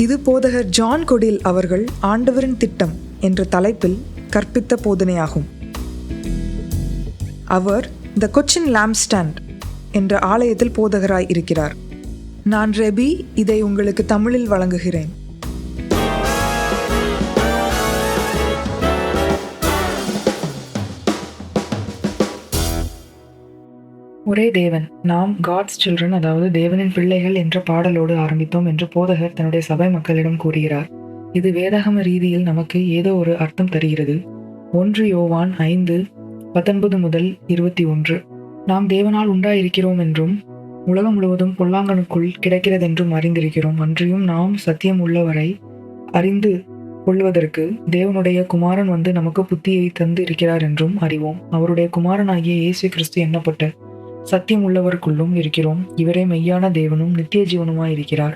இது போதகர் ஜான் கொடில் அவர்கள் ஆண்டவரின் திட்டம் என்ற தலைப்பில் கற்பித்த போதனையாகும். அவர் த கொச்சின் லாம்ப்ஸ்டாண்ட் என்ற ஆலயத்தில் போதகராய் இருக்கிறார். நான் ரெபி, இதை உங்களுக்கு தமிழில் வழங்குகிறேன். ஒரே தேவன், நாம் காட்ஸ் சில்ட்ரன், அதாவது தேவனின் பிள்ளைகள் என்ற பாடலோடு ஆரம்பித்தோம் என்று போதகர் தன்னுடைய சபை மக்களிடம் கூறுகிறார். இது வேதாகம ரீதியில் நமக்கு ஏதோ ஒரு அர்த்தம் தருகிறது. 1 யோவான் 5:19-21. நாம் தேவனால் உண்டாயிருக்கிறோம் என்றும் உலகம் முழுவதும் பொல்லாங்கனுக்குள் கிடைக்கிறதென்றும் அறிந்திருக்கிறோம். அன்றியும் நாம் சத்தியம் உள்ளவரை அறிந்து கொள்வதற்கு தேவனுடைய குமாரன் வந்து நமக்கு புத்தியை தந்து இருக்கிறார் என்றும் அறிவோம். அவருடைய குமாரனாகிய இயேசு கிறிஸ்து எண்ணப்பட்ட சத்தியம் உள்ளவருக்குள்ளும் இருக்கிறோம். இவரே மெய்யான தேவனும் நித்திய ஜீவனுமாய் இருக்கிறார்.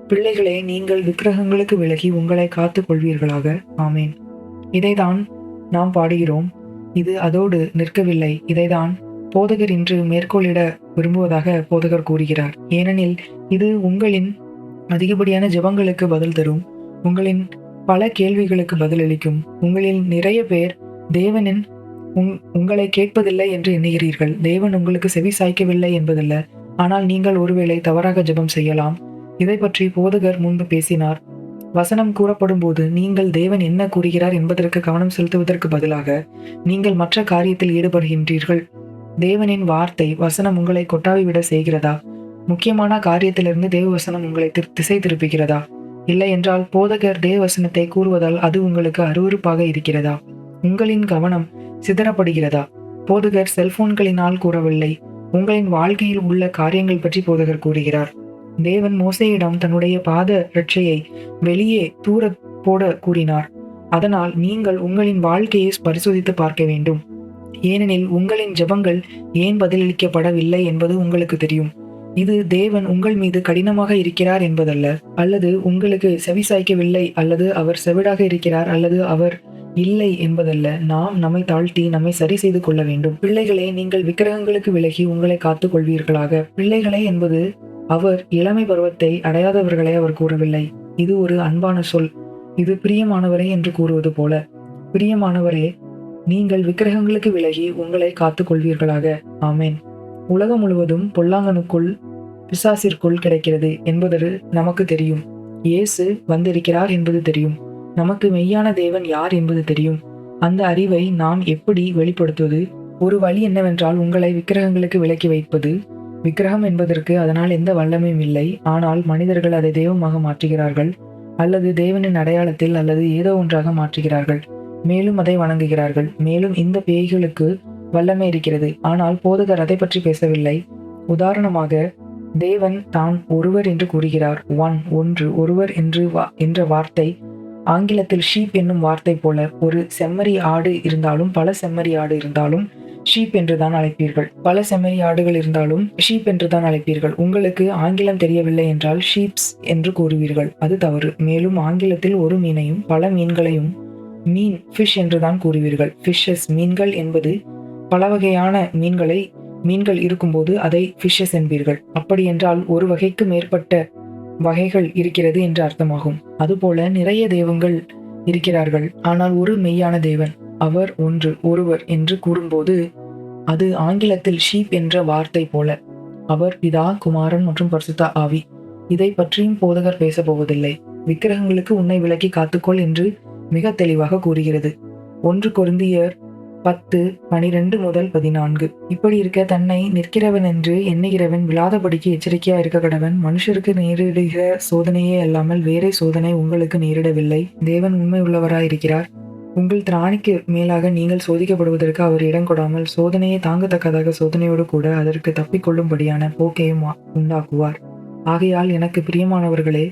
பிள்ளைகளே, நீங்கள் விக்கிரகங்களுக்கு விலகி உங்களை காத்து கொள்வீர்களாக. ஆமேன். இதைதான் நாம் பாடுகிறோம். இது அதோடு நிற்கவில்லை. இதைதான் போதகர் இன்று மேற்கோளிட விரும்புவதாக போதகர் கூறுகிறார். ஏனெனில் இது உங்களின் அதிகப்படியான ஜெபங்களுக்கு பதில் தரும். உங்களின் பல கேள்விகளுக்கு பதிலளிக்கும். உங்களில் நிறைய பேர் தேவனின் உங்களை கேட்பதில்லை என்று எண்ணுகிறீர்கள். தேவன் உங்களுக்கு செவி சாய்க்கவில்லை என்பதல்ல, ஆனால் நீங்கள் ஒருவேளை தவறாக ஜெபம் செய்யலாம். இதை பற்றி போதகர் முன்பு பேசினார். வசனம் கூறப்படும் போது நீங்கள் தேவன் என்ன கூறுகிறார் என்பதற்கு கவனம் செலுத்துவதற்கு பதிலாக நீங்கள் மற்ற காரியத்தில் ஈடுபடுகின்றீர்கள். தேவனின் வார்த்தை வசனம் உங்களை கொட்டாவி விட செய்கிறதா? முக்கியமான காரியத்திலிருந்து தேவ வசனம் உங்களை திசை திருப்புகிறதா? இல்லை என்றால் போதகர் தேவ வசனத்தை கூறுவதால் அது உங்களுக்கு அருவருப்பாக இருக்கிறதா? உங்களின் கவனம் சிதறப்படுகிறதா? போதகர் செல்போன்களினால் கூறவில்லை. உங்களின் வாழ்க்கையில் உள்ள காரியங்கள் பற்றி போதகர் கூறுகிறார். தேவன் மோசேயிடம் தன்னுடைய பாத ரட்சையை வெளியே தூர போட கூறினார். அதனால் நீங்கள் உங்களின் வாழ்க்கையை பரிசோதித்து பார்க்க வேண்டும். ஏனெனில் உங்களின் ஜெபங்கள் ஏன் பதிலளிக்கப்படவில்லை என்பது உங்களுக்கு தெரியும். இது தேவன் உங்கள் மீது கடினமாக இருக்கிறார் என்பதல்ல, அல்லது உங்களுக்கு செவிசாய்க்கவில்லை, அல்லது அவர் செவிடாக இருக்கிறார், அல்லது அவர் இல்லை என்பதல்ல. நாம் நம்மை தாழ்த்தி நம்மை சரி செய்து கொள்ள வேண்டும். பிள்ளைகளே, நீங்கள் விக்கிரகங்களுக்கு விலகி உங்களை காத்துக் கொள்வீர்களாக. பிள்ளைகளே என்பது அவர் இளமை பருவத்தை அடையாதவர்களை அவர் கூறவில்லை. இது ஒரு அன்பான சொல். இது பிரியமானவரே என்று கூறுவது போல. பிரியமானவரே, நீங்கள் விக்கிரகங்களுக்கு விலகி உங்களை காத்துக் கொள்வீர்களாக. ஆமேன். உலகம் முழுவதும் பொல்லாங்கனுக்குள் பிசாசிற்குள் கிடைக்கிறது என்பது நமக்கு தெரியும். இயேசு வந்திருக்கிறார் என்பது தெரியும். நமக்கு மெய்யான தேவன் யார் என்பது தெரியும். அந்த அறிவை நாம் எப்படி வெளிப்படுத்துவது? ஒரு வழி என்னவென்றால் உங்களை விக்கிரகங்களுக்கு விலக்கி வைப்பது. விக்கிரகம் என்பதற்கு அதனால் எந்த வல்லமையும் இல்லை. ஆனால் மனிதர்கள் அதை தெய்வமாக மாற்றுகிறார்கள், அல்லது தேவனின் அடையாளத்தில் அல்லது ஏதோ ஒன்றாக மாற்றுகிறார்கள். மேலும் அதை வணங்குகிறார்கள். மேலும் இந்த பேய்களுக்கு வல்லமை இருக்கிறது. ஆனால் போதகர் அதை பற்றி பேசவில்லை. உதாரணமாக, தேவன் தான் ஒருவர் என்று கூறுகிறார். ஒன்று, ஒருவர் என்ற வார்த்தை ஆங்கிலத்தில் ஷீப் என்னும் வார்த்தை போல. ஒரு செம்மறி ஆடு இருந்தாலும் பல செம்மறி ஆடு இருந்தாலும் ஷீப் என்றுதான் அழைப்பீர்கள். பல செம்மறி ஆடுகள் இருந்தாலும் ஷீப் என்றுதான் அழைப்பீர்கள். உங்களுக்கு ஆங்கிலம் தெரியவில்லை என்றால் ஷீப்ஸ் என்று கூறுவீர்கள். அது தவறு. மேலும் ஆங்கிலத்தில் ஒரு மீனையும் பல மீன்களையும் ஃபிஷ் என்றுதான் கூறுவீர்கள். ஃபிஷஸ், மீன்கள் என்பது பல வகையான மீன்கள் இருக்கும்போது அதை ஃபிஷஸ் என்பீர்கள். அப்படி என்றால் ஒரு வகைக்கு மேற்பட்ட வகைகள் இருக்கிறது என்று அர்த்தமாகும். அதுபோல நிறைய தெய்வங்கள் இருக்கிறார்கள், ஆனால் ஒரு மெய்யான தேவன். அவர் ஒருவர் என்று கூறும்போது அது ஆங்கிலத்தில் ஷீப் என்ற வார்த்தை போல. அவர் பிதா, குமாரன் மற்றும் பரிசுத்த ஆவி. இதை பற்றியும் போதகர் பேசப்போவதில்லை. விக்கிரகங்களுக்கு உன்னை விலக்கி காத்துக்கொள் என்று மிக தெளிவாக கூறுகிறது. 1 கொரிந்தியர் 10:12-14. இப்படி இருக்க தன்னை நிற்கிறவன் என்று எண்ணுகிறவன் விழாதபடிக்கு எச்சரிக்கையா இருக்க கடவன். மனுஷருக்கு நேரிடுகிற சோதனையே அல்லாமல் வேறே சோதனை உங்களுக்கு நேரிடவில்லை. தேவன் உண்மை உள்ளவராயிருக்கிறார். உங்கள் திராணிக்கு மேலாக நீங்கள் சோதிக்கப்படுவதற்கு அவர் இடம் கொடாமல் சோதனையை தாங்கத்தக்கதாக சோதனையோடு கூட அதற்கு தப்பிக்கொள்ளும்படியான போக்கையும் உண்டாக்குவார். ஆகையால் எனக்கு பிரியமானவர்களே,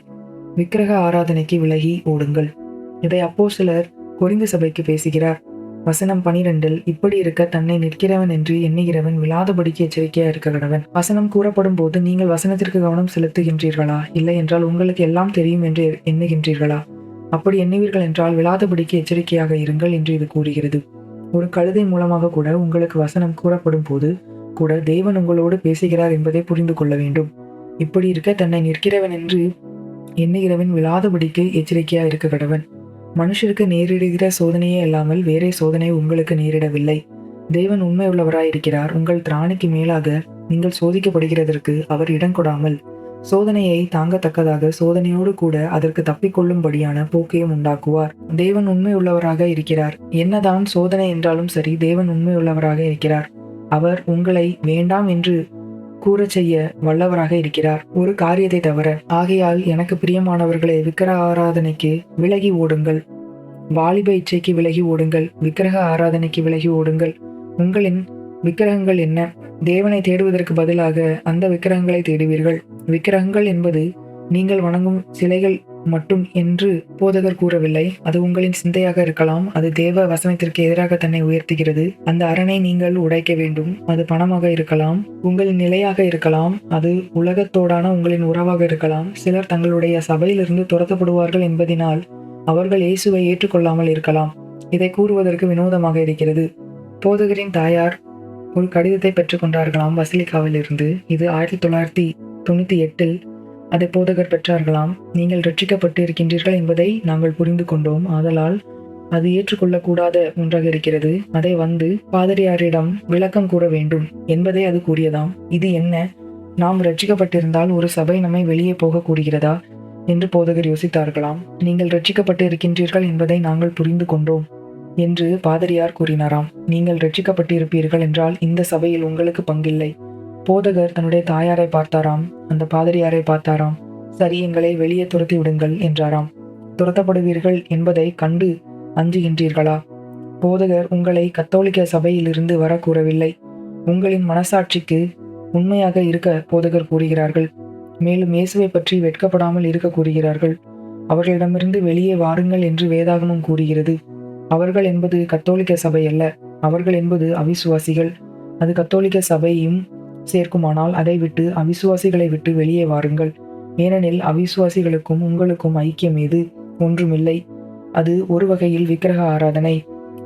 விக்கிரக ஆராதனைக்கு விலகி ஓடுங்கள். இதை அப்போஸ்தலர் கொரிந்து சபைக்கு பேசுகிறார். வசனம் 12. இப்படி இருக்க தன்னை நிற்கிறவன் என்று எண்ணுகிறவன் விழாதபடிக்கு எச்சரிக்கையா இருக்க கடவன். வசனம் கூறப்படும் போது நீங்கள் வசனத்திற்கு கவனம் செலுத்துகின்றீர்களா? இல்லை என்றால் உங்களுக்கு எல்லாம் தெரியும் என்று எண்ணுகின்றீர்களா? அப்படி எண்ணுவீர்கள் என்றால் விழாதபடிக்கு எச்சரிக்கையாக இருங்கள் என்று இது கூறுகிறது. ஒரு கழுதை மூலமாக கூட உங்களுக்கு வசனம் கூறப்படும் போது கூட தேவன் உங்களோடு பேசுகிறார் என்பதை புரிந்து கொள்ள வேண்டும். இப்படி இருக்க தன்னை நிற்கிறவன் என்று எண்ணுகிறவன் விழாதபடிக்கு எச்சரிக்கையா இருக்க கடவன். மனுஷருக்கு நேரிடுகிற சோதனையே அல்லாமல் வேறே சோதனை உங்களுக்கு நேரிடவில்லை. தேவன் உண்மை உள்ளவராயிருக்கிறார். உங்கள் திராணிக்கு மேலாக நீங்கள் சோதிக்கப்படுகிறதற்கு அவர் இடம் கொடாமல் சோதனையை தாங்கத்தக்கதாக சோதனையோடு கூட அதற்கு தப்பிக்கொள்ளும்படியான போக்கையும் உண்டாக்குவார். தேவன் உண்மை உள்ளவராக இருக்கிறார். என்னதான் சோதனை என்றாலும் சரி, தேவன் உண்மை உள்ளவராக இருக்கிறார். அவர் உங்களை வேண்டாம் என்று கூறச் செய்ய வல்லவராக இருக்கிறார், ஒரு காரியத்தை தவிர. ஆகையால் எனக்கு பிரியமானவர்களே, விக்கிரக ஆராதனைக்கு விலகி ஓடுங்கள். வாலிப இச்சைக்கு விலகி ஓடுங்கள். விக்கிரக ஆராதனைக்கு விலகி ஓடுங்கள். உங்களின் விக்கிரகங்கள் என்ன? தேவனை தேடுவதற்கு பதிலாக அந்த விக்கிரகங்களை தேடுவீர்கள். விக்கிரகங்கள் என்பது நீங்கள் வணங்கும் சிலைகள் மட்டும் என்று போதகர் கூறவில்லை. அது உங்களின் சிந்தையாக இருக்கலாம். அது தேவ வசனத்திற்கு எதிராக தன்னை உயர்த்துகிறது. அந்த அரணை நீங்கள் உடைக்க வேண்டும். அது பணமாக இருக்கலாம், உங்களின் நிலையாக இருக்கலாம், அது உலகத்தோடான உங்களின் உறவாக இருக்கலாம். சிலர் தங்களுடைய சபையிலிருந்து துரத்தப்படுவார்கள் என்பதினால் அவர்கள் இயேசுவை ஏற்றுக்கொள்ளாமல் இருக்கலாம். இதை கூறுவதற்கு வினோதமாக இருக்கிறது. போதகரின் தாயார் ஒரு கடிதத்தை பெற்றுக்கொண்டார்களாம் பசிலிக்காவில் இருந்து. இது 1998 அதை போதகர் பெற்றார்களாம். நீங்கள் ரட்சிக்கப்பட்டு இருக்கின்றீர்கள் என்பதை நாங்கள் புரிந்து கொண்டோம். ஆதலால் அது ஏற்றுக்கொள்ளக்கூடாத ஒன்றாக இருக்கிறது. அதை வந்து பாதிரியாரிடம் விளக்கம் கூற வேண்டும் என்பதை அது கூறியதாம். இது என்ன? நாம் ரட்சிக்கப்பட்டிருந்தால் ஒரு சபை நம்மை வெளியே போக கூறுகிறதா என்று போதகர் யோசித்தார்களாம். நீங்கள் ரட்சிக்கப்பட்டு இருக்கின்றீர்கள் என்பதை நாங்கள் புரிந்து கொண்டோம் என்று பாதிரியார் கூறினாராம். நீங்கள் ரட்சிக்கப்பட்டு இருப்பீர்கள் என்றால் இந்த சபையில் உங்களுக்கு பங்கில்லை. போதகர் தன்னுடைய தாயாரை பார்த்தாராம். அந்த பாதிரியாரை பார்த்தாராம். சரி, எங்களை வெளியே துரத்தி விடுங்கள் என்றாராம். துரத்தப்படுவீர்கள் என்பதை கண்டு அஞ்சுகின்றீர்களா? போதகர் உங்களை கத்தோலிக்க சபையிலிருந்து வர கூறவில்லை. உங்களின் மனசாட்சிக்கு உண்மையாக இருக்க போதகர் கூறுகிறார்கள். மேலும் இயேசுவை பற்றி வெட்கப்படாமல் இருக்க கூறுகிறார்கள். அவர்களிடமிருந்து வெளியே வாருங்கள் என்று வேதாகமம் கூறுகிறது. அவர்கள் என்பது கத்தோலிக்க சபை அல்ல. அவர்கள் என்பது அவிசுவாசிகள். அது கத்தோலிக்க சபையும் சேர்க்குமானால் அதை விட்டு அவிசுவாசிகளை விட்டு வெளியே வாருங்கள். ஏனெனில் அவிசுவாசிகளுக்கும் உங்களுக்கும் ஐக்கியம் ஏது? ஒன்றுமில்லை. அது ஒரு வகையில் விக்கிரக ஆராதனை.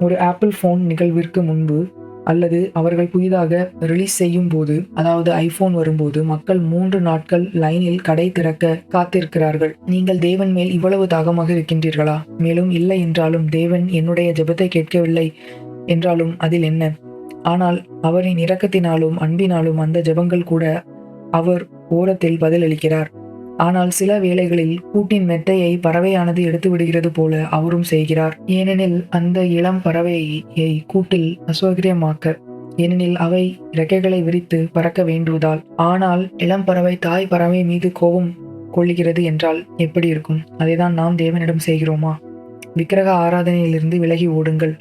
ஒரு ஆப்பிள் போன் நிகழ்விற்கு முன்பு அல்லது அவர்கள் புதிதாக ரிலீஸ் செய்யும் போது, அதாவது ஐபோன் வரும்போது மக்கள் 3 நாட்கள் லைனில் கடை திறக்க காத்திருக்கிறார்கள். நீங்கள் தேவன் மேல் இவ்வளவு தாகமாக இருக்கின்றீர்களா? மேலும் இல்லை என்றாலும், தேவன் என்னுடைய ஜெபத்தை கேட்கவில்லை என்றாலும் அதில் என்ன? ஆனால் அவரின் இரக்கத்தினாலும் அன்பினாலும் அந்த ஜெபங்கள் கூட அவர் ஓரத்தில் பதிலளிக்கிறார். ஆனால் சில வேளைகளில் கூட்டின் மெத்தையை பறவையானது எடுத்து விடுகிறது போல அவரும் செய்கிறார். ஏனெனில் அந்த இளம் பறவையை கூட்டில் அசௌகரியமாக்க, ஏனெனில் அவை இறக்கைகளை விரித்து பறக்க வேண்டுவதால். ஆனால் இளம் பறவை தாய் பறவை மீது கோபம் கொள்ளுகிறது என்றால் எப்படி இருக்கும்? அதைதான் நாம் தேவனிடம் செய்கிறோமா? விக்கிரக ஆராதனையிலிருந்து விலகி ஓடுங்கள்.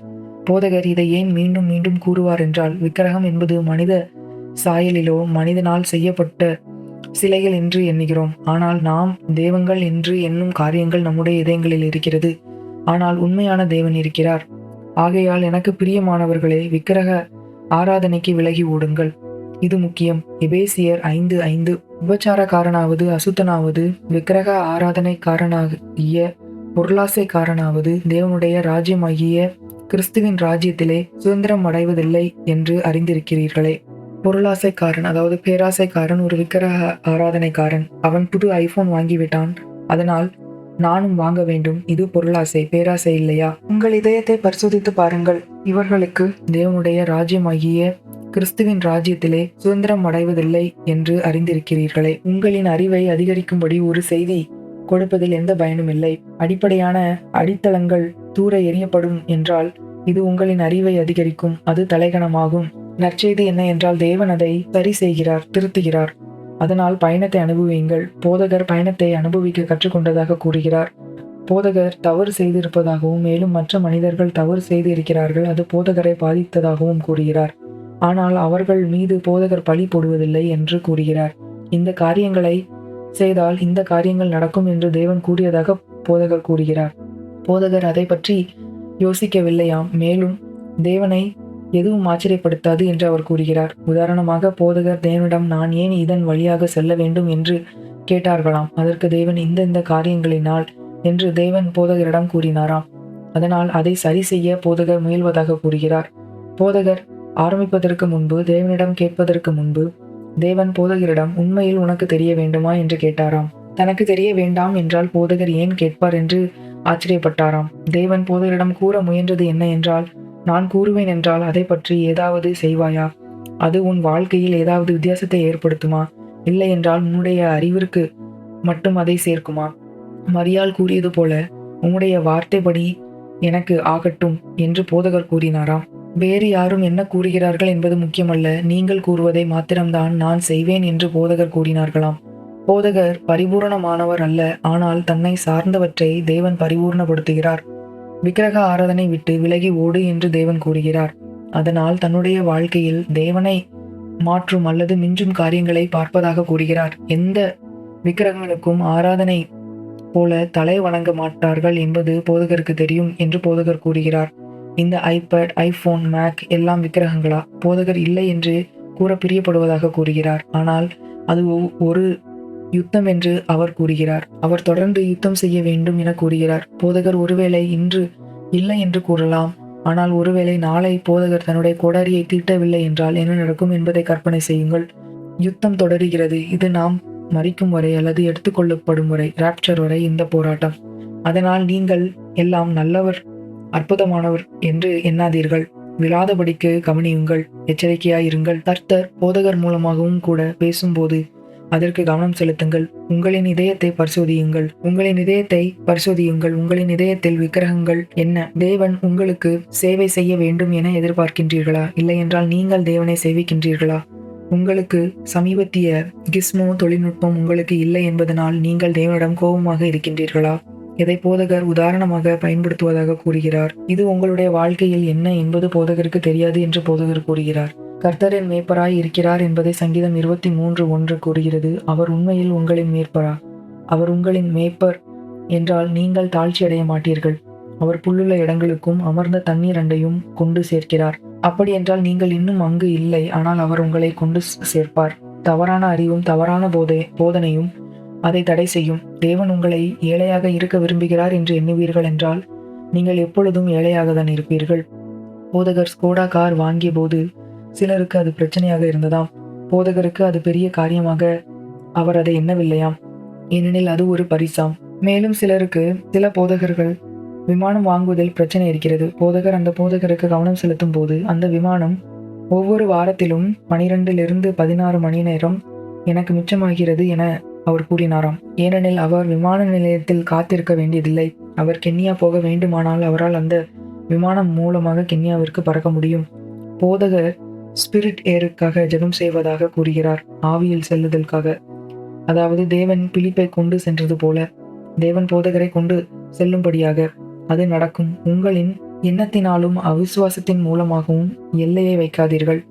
போதகர் இதை ஏன் மீண்டும் மீண்டும் கூறுவார் என்றால், விக்கிரகம் என்பது மனித சாயலிலோ மனிதனால் செய்யப்பட்ட சிலைகள் என்று எண்ணுகிறோம். ஆனால் நாம் தேவங்கள் என்று எண்ணும் காரியங்கள் நம்முடைய இதயங்களில் இருக்கிறது. ஆனால் உண்மையான தேவன் இருக்கிறார். ஆகையால் எனக்கு பிரியமானவர்களே, விக்கிரக ஆராதனைக்கு விலகி ஓடுங்கள். இது முக்கியம். எபேசியர் 5:5. உபச்சாரக்காரனாவது, அசுத்தனாவது, விக்கிரக ஆராதனைக்காரனாகிய பொருளாசைக்காரனாவது தேவனுடைய ராஜ்யமாகிய கிறிஸ்துவின் ராஜ்யத்திலே சுதந்திரம் அடைவதில்லை என்று அறிந்திருக்கிறீர்களே. பொருளாசைக்காரன், அதாவது பேராசைக்காரன், ஒரு விக்கிரக ஆராதனைக்காரன். அவன் புது ஐபோன் வாங்கிவிட்டான், அதனால் நானும் வாங்க வேண்டும். இது பொருளாசை, பேராசை இல்லையா? உங்கள் இதயத்தை பரிசோதித்து பாருங்கள். இவர்களுக்கு தேவனுடைய ராஜ்யமாகிய கிறிஸ்துவின் ராஜ்யத்திலே சுதந்திரம் அடைவதில்லை என்று அறிந்திருக்கிறீர்களே. உங்களின் அறிவை அதிகரிக்கும்படி ஒரு செய்தி கொடுப்பதில் எந்த பயனும் இல்லை. அடிப்படையான அடித்தளங்கள் தூர எறியப்படும் என்றால் இது உங்களின் அறிவை அதிகரிக்கும். அது தலைகணமாகும். நற்செய்தி என்ன என்றால், தேவன் அதை சரி செய்கிறார், திருத்துகிறார். அதனால் பயணத்தை அனுபவியுங்கள். போதகர் பயணத்தை அனுபவிக்க கற்றுக்கொண்டதாக கூறுகிறார். போதகர் தவறு செய்திருப்பதாகவும் மேலும் மற்ற மனிதர்கள் தவறு செய்து இருக்கிறார்கள், அது போதகரை பாதித்ததாகவும் கூறுகிறார். ஆனால் அவர்கள் மீது போதகர் பழி போடுவதில்லை என்று கூறுகிறார். இந்த காரியங்களை செய்தால் இந்த காரியங்கள் நடக்கும் என்று தேவன் கூறியதாக போதகர் கூறுகிறார். போதகர் அதை பற்றி யோசிக்கவில்லையாம். மேலும் தேவனை எதுவும் ஆச்சரியப்படுத்தாது என்று அவர் கூறுகிறார். உதாரணமாக, போதகர் தேவனிடம் நான் ஏன் இதன் வழியாக செல்ல வேண்டும் என்று கேட்டார்களாம். அதற்கு தேவன் இந்த காரியங்களினால் என்று தேவன் போதகரிடம் கூறினாராம். அதனால் அதை சரி செய்ய போதகர் முயல்வதாக கூறுகிறார். போதகர் ஆரம்பிப்பதற்கு முன்பு, தேவனிடம் கேட்பதற்கு முன்பு, தேவன் போதகரிடம் உண்மையில் உனக்கு தெரிய வேண்டுமா என்று கேட்டாராம். தனக்கு தெரிய வேண்டாம் என்றால் போதகர் ஏன் கேட்பார் என்று ஆச்சரியப்பட்டாராம். தேவன் போதகரிடம் கூற முயன்றது என்ன என்றால், நான் கூறுவேன் என்றால் அதை பற்றி ஏதாவது செய்வாயா? அது உன் வாழ்க்கையில் ஏதாவது வித்தியாசத்தை ஏற்படுத்துமா? இல்லை என்றால் உன்னுடைய அறிவிற்கு மட்டும் அதை சேர்க்குமா? மரியாள் கூறியது போல உம்முடைய வார்த்தைப்படி எனக்கு ஆகட்டும் என்று போதகர் கூறினாராம். வேறு யாரும் என்ன கூறுகிறார்கள் என்பது முக்கியமல்ல, நீங்கள் கூறுவதை மாத்திரம்தான் நான் செய்வேன் என்று போதகர் கூறினார்களாம். போதகர் பரிபூரணமானவர் அல்ல, ஆனால் தன்னை சார்ந்தவற்றை தேவன் பரிபூர்ணப்படுத்துகிறார். விக்கிரக ஆராதனை விட்டு விலகி ஓடு என்று தேவன் கூறுகிறார். அதனால் தன்னுடைய வாழ்க்கையில் தேவனை மாற்றும் அல்லது மிஞ்சும் காரியங்களை பார்ப்பதாக கூறுகிறார். எந்த விக்கிரகங்களுக்கும் ஆராதனை போல தலை வணங்க மாட்டார்கள் என்பது போதகருக்கு தெரியும் என்று போதகர் கூறுகிறார். இந்த ஐபேட், ஐபோன், மேக் எல்லாம் விக்கிரகங்களா? போதகர் இல்லை என்று கூற பிரியப்படுவதாக கூறுகிறார். ஆனால் அது ஒரு யுத்தம் என்று அவர் கூறுகிறார். அவர் தொடர்ந்து யுத்தம் செய்ய வேண்டும் என கூறுகிறார். போதகர் ஒருவேளை இன்று இல்லை என்று கூறலாம். ஆனால் ஒருவேளை நாளை போதகர் தன்னுடைய கோடாரியை தீட்டவில்லை என்றால் என்ன நடக்கும் என்பதை கற்பனை செய்யுங்கள். யுத்தம் தொடருகிறது. இது நாம் மரிக்கும் வரை அல்லது எடுத்துக்கொள்ளப்படும் வரை, ராப்சர் வரை இந்த போராட்டம். அதனால் நீங்கள் எல்லாம் நல்லவர், அற்புதமானவர் என்று எண்ணாதீர்கள். விழாதபடிக்கு கவனியுங்கள், எச்சரிக்கையாயிருங்கள். கர்த்தர் போதகர் மூலமாகவும் கூட பேசும்போது அதற்கு கவனம் செலுத்துங்கள். உங்களின் இதயத்தை பரிசோதியுங்கள். உங்களின் இதயத்தில் விக்கிரகங்கள் என்ன? தேவன் உங்களுக்கு சேவை செய்ய வேண்டும் என எதிர்பார்க்கின்றீர்களா? இல்லை என்றால் நீங்கள் தேவனை சேவிக்கின்றீர்களா? உங்களுக்கு சமீபத்திய கிஸ்மோ தொழில்நுட்பம் உங்களுக்கு இல்லை என்பதனால் நீங்கள் தேவனிடம் கோபமாக இருக்கின்றீர்களா? இதை போதகர் உதாரணமாக பயன்படுத்துவதாக கூறுகிறார். இது உங்களுடைய வாழ்க்கையில் என்ன என்பது போதகருக்கு தெரியாது என்று போதகர் கூறுகிறார். கர்த்தரின் மேய்ப்பராய் இருக்கிறார் என்பதை சங்கீதம் 23:1 கூறுகிறது. அவர் உண்மையில் உங்களின் மேய்ப்பரா? அவர் உங்களின் மேய்ப்பர் என்றால் நீங்கள் தாழ்ச்சி அடைய மாட்டீர்கள். அவர் புல்லுள்ள இடங்களுக்கும் அமர்ந்த தண்ணீர் அண்டையும் கொண்டு சேர்க்கிறார். அப்படி என்றால் நீங்கள் இன்னும் அங்கு இல்லை, ஆனால் அவர் உங்களை கொண்டு சேர்ப்பார். தவறான அறிவும் தவறான போதனையும் அதை தடை செய்யும். தேவன் உங்களை ஏழையாக இருக்க விரும்புகிறார் என்று எண்ணுவீர்கள் என்றால் நீங்கள் எப்பொழுதும் ஏழையாக தான் இருப்பீர்கள். போதகர் ஸ்கோடா கார் வாங்கிய போது சிலருக்கு அது பிரச்சனையாக இருந்ததாம். போதகருக்கு அது பெரிய காரியமாக அவர் அதை எண்ணவில்லையாம், ஏனெனில் அது ஒரு பரிசாம். மேலும் சில போதகர்கள் விமானம் வாங்குவதில் பிரச்சனை இருக்கிறது. போதகர் அந்த போதகருக்கு கவனம் செலுத்தும் போது அந்த விமானம் ஒவ்வொரு வாரத்திலும் 12-16 மணி நேரம் எனக்கு மிச்சமாகிறது என அவர் கூறினாராம். ஏனெனில் அவர் விமான நிலையத்தில் காத்திருக்க வேண்டியதில்லை. அவர் கென்யா போக வேண்டுமானால் அவரால் அந்த விமானம் மூலமாக கென்யாவிற்கு பறக்க முடியும். போதகர் ஸ்பிரிட் ஏருக்காக ஜெபம் செய்வதாக கூறுகிறார். ஆவியில் செல்லுதலுக்காக, அதாவது தேவன் பிலிப்பை கொண்டு சென்றது போல தேவன் போதகரை கொண்டு செல்லும்படியாக அது நடக்கும். உங்களின் எண்ணத்தினாலும் அவிசுவாசத்தின் மூலமாகவும் எல்லையை வைக்காதீர்கள்.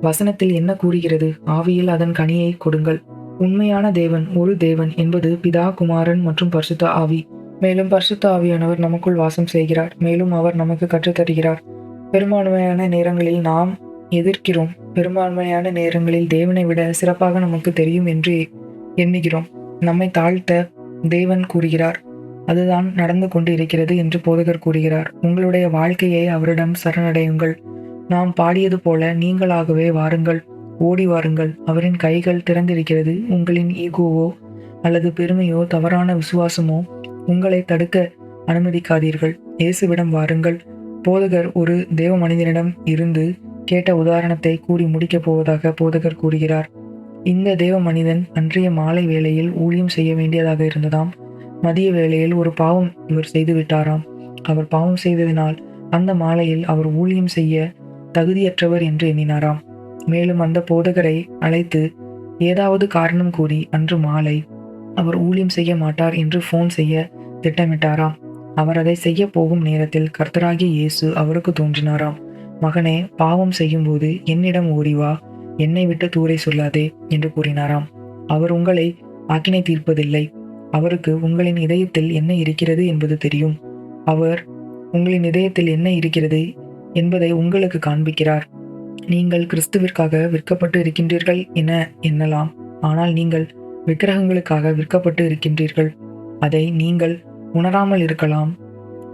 வசனத்தில் என்ன கூறுகிறது? ஆவியில் அதன் கனியை கொடுங்கள். உண்மையான தேவன் ஒரு தேவன் என்பது பிதா, குமாரன் மற்றும் பரிசுத்த ஆவி. மேலும் பரிசுத்த ஆவியானவர் நமக்குள் வாசம் செய்கிறார். மேலும் அவர் நமக்கு கற்றுத்தருகிறார். பெரும்பான்மையான நேரங்களில் நாம் எதிர்க்கிறோம். பெரும்பான்மையான நேரங்களில் தேவனை விட சிறப்பாக நமக்கு தெரியும் என்று எண்ணுகிறோம். நம்மை தாழ்த்த தேவன் கூறுகிறார். அதுதான் நடந்து கொண்டு இருக்கிறது என்று போதகர் கூறுகிறார். உங்களுடைய வாழ்க்கையை அவரிடம் சரணடையுங்கள். நாம் பாடியது போல நீங்களாகவே வாருங்கள், ஓடி வாருங்கள். அவரின் கைகள் திறந்திருக்கிறது. உங்களின் ஈகோவோ அல்லது பெருமையோ தவறான விசுவாசமோ உங்களை தடுக்க அனுமதிக்காதீர்கள். இயேசுவிடம் வாருங்கள். போதகர் ஒரு தேவ மனிதனிடம் இருந்து கேட்ட உதாரணத்தை கூறி முடிக்கப் போவதாக போதகர் கூறுகிறார். இந்த தேவ மனிதன் அன்றைய மாலை வேளையில் ஊழியம் செய்ய வேண்டியதாக இருந்ததாம். மதிய வேளையில் ஒரு பாவம் இவர் செய்துவிட்டாராம். அவர் பாவம் செய்ததினால் அந்த மாலையில் அவர் ஊழியம் செய்ய தகுதியற்றவர் என்று எண்ணினாராம். மேலும் அந்த போதகரை அழைத்து ஏதாவது காரணம் கூறி அன்று மாலை அவர் ஊழியம் செய்ய மாட்டார் என்று ஃபோன் செய்ய திட்டமிட்டாராம். அவர் அதை செய்ய போகும் நேரத்தில் கர்த்தராகிய இயேசு அவருக்கு தோன்றினாராம். மகனே, பாவம் செய்யும்போது என்னிடம் ஓடிவா, என்னை விட்டு தூரை சொல்லாதே என்று கூறினாராம். அவர் உங்களை ஆக்கினை தீர்ப்பதில்லை. அவருக்கு உங்களின் இதயத்தில் என்ன இருக்கிறது என்பது தெரியும். அவர் உங்களின் இதயத்தில் என்ன இருக்கிறது என்பதை உங்களுக்கு காண்பிக்கிறார். நீங்கள் கிறிஸ்துவிற்காக விற்கப்பட்டு இருக்கின்றீர்கள் என எண்ணலாம். ஆனால் நீங்கள் விக்கிரகங்களுக்காக விற்கப்பட்டு இருக்கின்றீர்கள். அதை நீங்கள் உணராமல் இருக்கலாம்.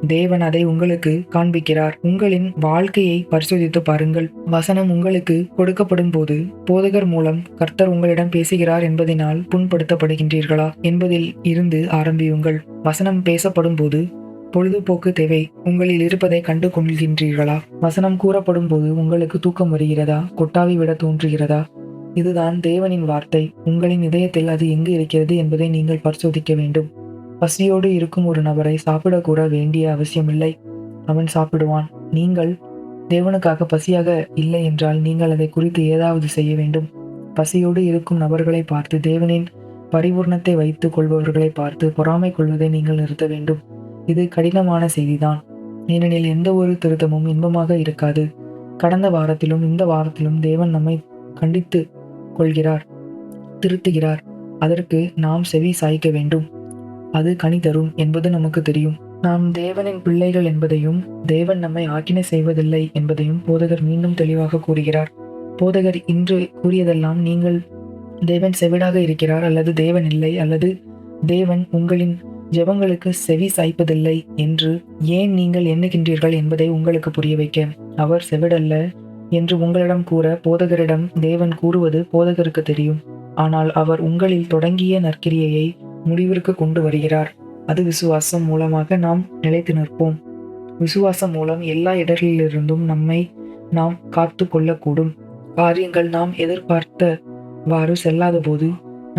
தேவன் அதை உங்களுக்கு காண்பிக்கிறார். உங்களின் வாழ்க்கையை பரிசோதித்து பாருங்கள். வசனம் உங்களுக்கு கொடுக்கப்படும் போது போதகர் மூலம் கர்த்தர் உங்களிடம் பேசுகிறார் என்பதனால் புண்படுத்தப்படுகின்றீர்களா என்பதில் இருந்து ஆரம்பியுங்கள். வசனம் பேசப்படும் போது பொழுதுபோக்கு தேவை உங்களில் இருப்பதை கண்டு கொள்கின்றீர்களா? வசனம் கூறப்படும் போது உங்களுக்கு தூக்கம் வருகிறதா? கொட்டாவி விட தோன்றுகிறதா? இதுதான் தேவனின் வார்த்தை. உங்களின் இதயத்தில் அது எங்கு இருக்கிறது என்பதை நீங்கள் பரிசோதிக்க வேண்டும். பசியோடு இருக்கும் ஒரு நபரை சாப்பிடக்கூட வேண்டிய அவசியமில்லை. அவன் சாப்பிடுவான். நீங்கள் தேவனுக்காக பசியாக இல்லை என்றால் நீங்கள் அதை குறித்து ஏதாவது செய்ய வேண்டும். பசியோடு இருக்கும் நபர்களை பார்த்து, தேவனின் பரிபூர்ணத்தை வைத்துக் கொள்பவர்களை பார்த்து பொறாமை கொள்வதை நீங்கள் நிறுத்த வேண்டும். இது கடினமான செய்திதான். ஏனெனில் எந்த ஒரு திருத்தமும் இன்பமாக இருக்காது. கடந்த வாரத்திலும் இந்த வாரத்திலும் தேவன் நம்மை கண்டித்து கொள்கிறார், திருத்துகிறார். அதற்கு நாம் செவி சாய்க்க வேண்டும். அது கனி தரும் என்பது நமக்கு தெரியும். நாம் தேவனின் பிள்ளைகள் என்பதையும் தேவன் நம்மை ஆக்கினை செய்வதில்லை என்பதையும் போதகர் மீண்டும் தெளிவாக கூறுகிறார். போதகர் இன்று கூறியதெல்லாம் நீங்கள் தேவன் செவிடாக இருக்கிறார், அல்லது தேவன் இல்லை, அல்லது தேவன் உங்களின் ஜெபங்களுக்கு செவி சாய்ப்பதில்லை என்று ஏன் நீங்கள் எண்ணுகின்றீர்கள் என்பதை உங்களுக்கு புரிய வைக்க. அவர் செவிடல்ல என்று உங்களிடம் கூற போதகரிடம் தேவன் கூறுவது போதகருக்கு தெரியும். ஆனால் அவர் உங்களில் தொடங்கிய நற்கிரியையை முடிவிற்கு கொண்டு வருகிறார். அது விசுவாசம் மூலமாக நாம் நிலைத்து நிற்போம். விசுவாசம் மூலம் எல்லா இடர்களிலிருந்தும் நம்மை நாம் காத்து கொள்ளக்கூடும். காரியங்கள் நாம் எதிர்பார்த்தவாறு செல்லாத போது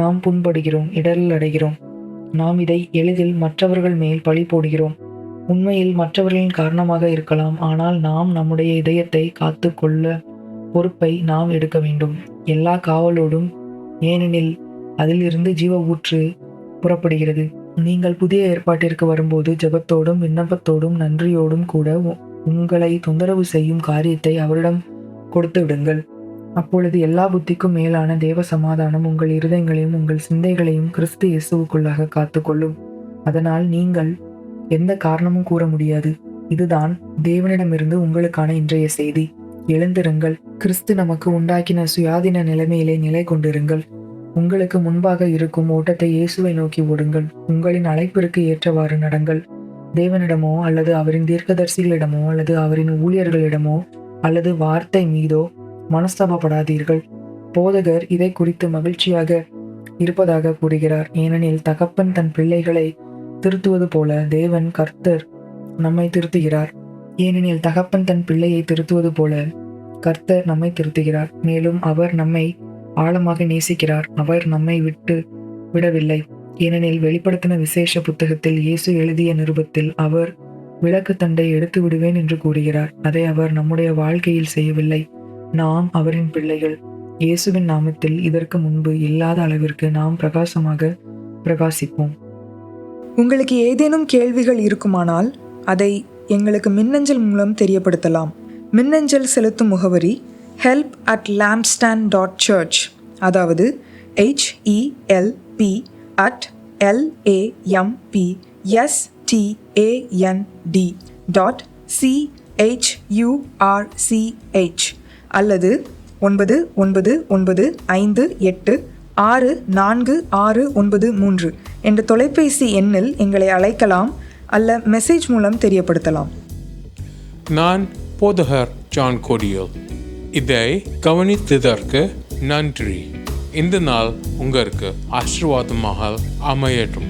நாம் புண்படுகிறோம், இடரில் அடைகிறோம். நாம் இதை எளிதில் மற்றவர்கள் மேல் பழி போடுகிறோம். உண்மையில் மற்றவர்களின் காரணமாக இருக்கலாம், ஆனால் நாம் நம்முடைய இதயத்தை காத்து கொள்ள பொறுப்பை நாம் எடுக்க வேண்டும். எல்லா காவலோடும், ஏனெனில் அதிலிருந்து ஜீவ ஊற்று புறப்படுகிறது. நீங்கள் புதிய ஏற்பாட்டிற்கு வரும்போது ஜெபத்தோடும் விண்ணப்பத்தோடும் நன்றியோடும் கூட உங்களை தொந்தரவு செய்யும் காரியத்தை அவரிடம் கொடுத்து விடுங்கள். அப்பொழுது எல்லா புத்திக்கும் மேலான தேவ சமாதானம் உங்கள் இருதயங்களையும் உங்கள் சிந்தைகளையும் கிறிஸ்து இயேசுவுக்குள்ளாக காத்துக்கொள்ளும். அதனால் நீங்கள் எந்த காரணமும் கூற முடியாது. இதுதான் தேவனிடமிருந்து உங்களுக்கான இன்றைய செய்தி. எழுந்திருங்கள். கிறிஸ்து நமக்கு உண்டாக்கின சுயாதீன நிலைமையிலே நிலை கொண்டிருங்கள். உங்களுக்கு முன்பாக இருக்கும் ஓட்டத்தை இயேசுவை நோக்கி ஓடுங்கள். உங்களின் அழைப்பிற்கு ஏற்றவாறு நடங்கள். தேவனிடமோ அல்லது அவரின் தீர்க்கதரிசிகளிடமோ அல்லது அவரின் ஊழியர்களிடமோ அல்லது வார்த்தை மீதோ மனஸ்தாபப்படாதீர்கள். போதகர் இதை குறித்து மகிழ்ச்சியாக இருப்பதாக கூறுகிறார். ஏனெனில் தகப்பன் தன் பிள்ளைகளை திருத்துவது போல தேவன் கர்த்தர் நம்மை திருத்துகிறார். ஏனெனில் தகப்பன் தன் பிள்ளையை திருத்துவது போல கர்த்தர் நம்மை திருத்துகிறார். மேலும் அவர் நம்மை ஆழமாக நேசிக்கிறார். அவர் நம்மை விட்டு விடவில்லை. ஏனெனில் வெளிப்படுத்தின விசேஷ புத்தகத்தில் இயேசு எழுதிய நிருபத்தில் அவர் விளக்கு தண்டை எடுத்து விடுவேன் என்று கூறுகிறார். அதை அவர் நம்முடைய வாழ்க்கையில் செய்யவில்லை. நாம் அவரின் பிள்ளைகள். இயேசுவின் நாமத்தில் இதற்கு முன்பு இல்லாத அளவிற்கு நாம் பிரகாசமாக பிரகாசிப்போம். உங்களுக்கு ஏதேனும் கேள்விகள் இருக்குமானால் அதை எங்களுக்கு மின்னஞ்சல் மூலம் தெரியப்படுத்தலாம். மின்னஞ்சல் செலுத்தும் முகவரி help@lampstand.church, அதாவது HELP@LAMPSTAND.CHURCH அல்லது 9958644693 என்ற தொலைபேசி எண்ணில் எங்களை அழைக்கலாம் அல்ல மெசேஜ் மூலம் தெரியப்படுத்தலாம். நான் போதகர் ஜான் கோடியல். இதை கவனித்ததற்கு நன்றி. இந்த நாள் உங்களுக்கு ஆசீர்வாதமாக அமையட்டும்.